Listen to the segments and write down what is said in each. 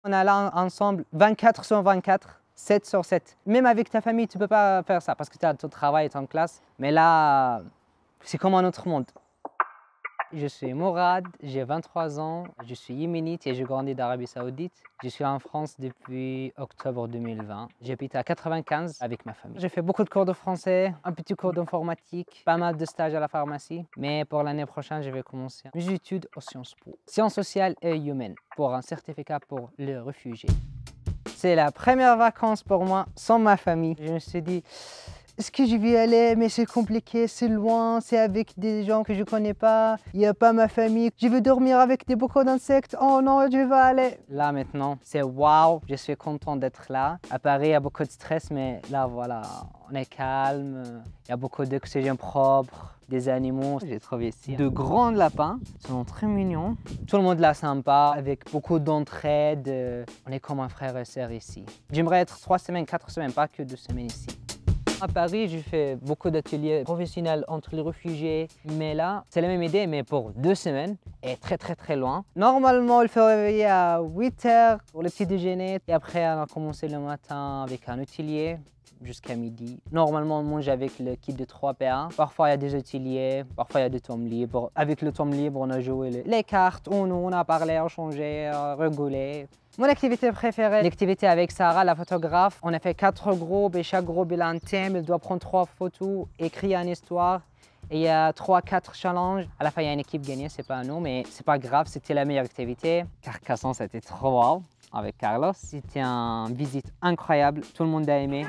On est là ensemble 24 sur 24, 7 sur 7. Même avec ta famille, tu ne peux pas faire ça parce que tu as ton travail et ton classe. Mais là, c'est comme un autre monde. Je suis Mourad, j'ai 23 ans, je suis yéménite et j'ai grandi d'Arabie Saoudite. Je suis en France depuis octobre 2020. J'habite à 95 avec ma famille. J'ai fait beaucoup de cours de français, un petit cours d'informatique, pas mal de stages à la pharmacie. Mais pour l'année prochaine, je vais commencer mes études aux Sciences Po, sciences sociales et humaines, pour un certificat pour les réfugiés. C'est la première vacance pour moi sans ma famille. Je me suis dit, est-ce que je vais y aller? Mais c'est compliqué, c'est loin, c'est avec des gens que je ne connais pas. Il n'y a pas ma famille. Je veux dormir avec des bocaux d'insectes. Oh non, je vais aller. Là maintenant, c'est waouh. Je suis content d'être là. À Paris, il y a beaucoup de stress, mais là voilà, on est calme. Il y a beaucoup d'oxygène propre, des animaux. J'ai trouvé ici de grands lapins. Ils sont très mignons. Tout le monde là sympa, avec beaucoup d'entraide. On est comme un frère et sœur ici. J'aimerais être 3 semaines, 4 semaines, pas que 2 semaines ici. À Paris, j'ai fait beaucoup d'ateliers professionnels entre les réfugiés, mais là, c'est la même idée, mais pour 2 semaines et très loin. Normalement, il faut réveiller à 8 h pour le petit déjeuner et après, on a commencé le matin avec un atelier jusqu'à midi. Normalement, on mange avec le kit de 3 PA. Parfois, il y a des ateliers, parfois, il y a des temps libres. Avec le temps libre, on a joué les cartes, on a parlé, on changé, rigolé. Mon activité préférée, l'activité avec Sarah, la photographe. On a fait 4 groupes et chaque groupe il a un thème. Il doit prendre 3 photos, écrire une histoire. Et il y a 3-4 challenges. À la fin, il y a une équipe gagnée, c'est pas nous, mais c'est pas grave, c'était la meilleure activité. Carcassonne, c'était trop wow avec Carlos. C'était une visite incroyable, tout le monde a aimé.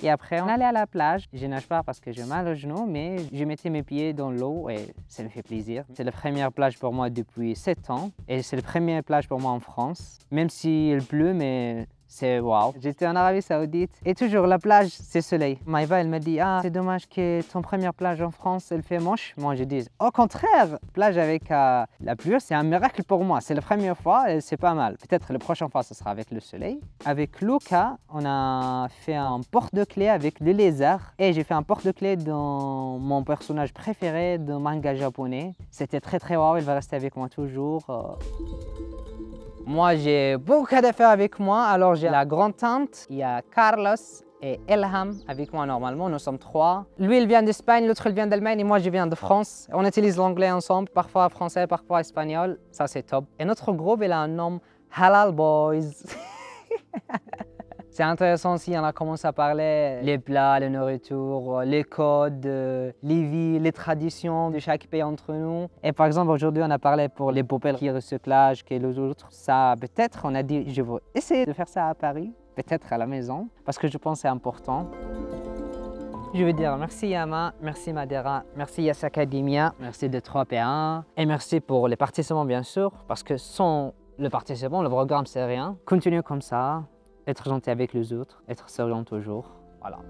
Et après, on allait à la plage. Je nage pas parce que j'ai mal aux genoux, mais je mettais mes pieds dans l'eau et ça me fait plaisir. C'est la première plage pour moi depuis 7 ans et c'est la première plage pour moi en France. Même s'il pleut, mais c'est waouh. J'étais en Arabie Saoudite et toujours la plage, c'est soleil. Maïva, elle m'a dit, ah, c'est dommage que ton première plage en France, elle fait moche. Moi, je dis, au contraire, plage avec la pluie, c'est un miracle pour moi. C'est la première fois et c'est pas mal. Peut-être la prochaine fois, ce sera avec le soleil. Avec Luca, on a fait un porte-clés avec le lézard et j'ai fait un porte-clés dans mon personnage préféré de manga japonais. C'était très waouh, il va rester avec moi toujours. Moi, j'ai beaucoup d'affaires avec moi. Alors, j'ai la grande-tante, il y a Carlos et Elham avec moi normalement. Nous sommes 3. Lui, il vient d'Espagne, l'autre, il vient d'Allemagne et moi, je viens de France. On utilise l'anglais ensemble, parfois français, parfois espagnol. Ça, c'est top. Et notre groupe, il a un nom Halal Boys. C'est intéressant aussi, on a commencé à parler les plats, la nourriture, les codes, les vies, les traditions de chaque pays entre nous. Et par exemple, aujourd'hui, on a parlé pour les poubelles qui recyclage, que les autres. Ça, peut-être, on a dit, je veux essayer de faire ça à Paris, peut-être à la maison, parce que je pense que c'est important. Je veux dire merci Yama, merci Madera, merci Yes Academia, merci de 3P1 et merci pour les participants bien sûr, parce que sans le participant, le programme c'est rien. Continuez comme ça. Être gentil avec les autres, être souriant toujours, voilà.